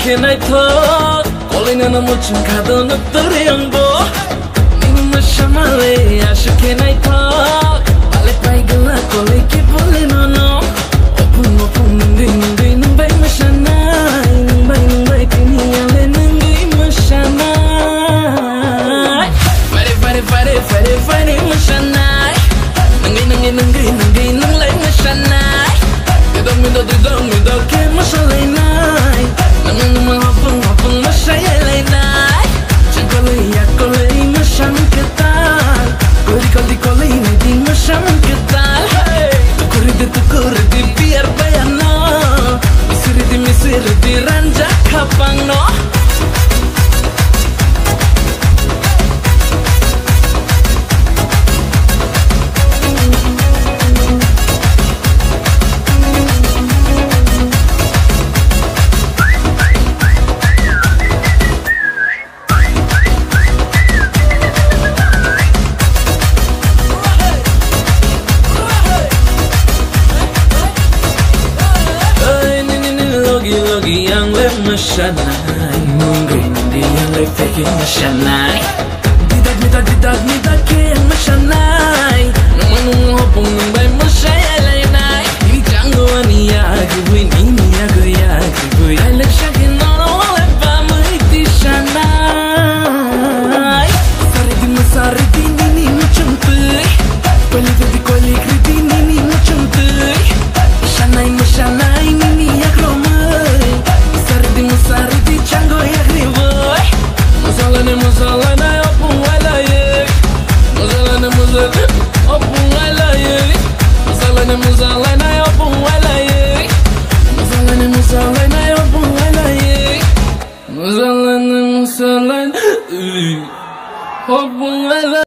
Kenai thok Kolina na muchin kado na turiang bo Nini mashamale asha kenai thok Bale pai gala kole ki bole no no Opun opun nungi nungi nungbay mashanay Nungbay kini ale nungi mashanay Fare mashanay Nungi nunglay mashanay Dido ke mashalay nay Naman hapang masyayalay nay Kolay masyam ketal Kolay na di masyam ketal Tukuridi biar bayano Misiridi ranjak kapang no Logi yang le mashanay Nungri yang le fake mashanay Didag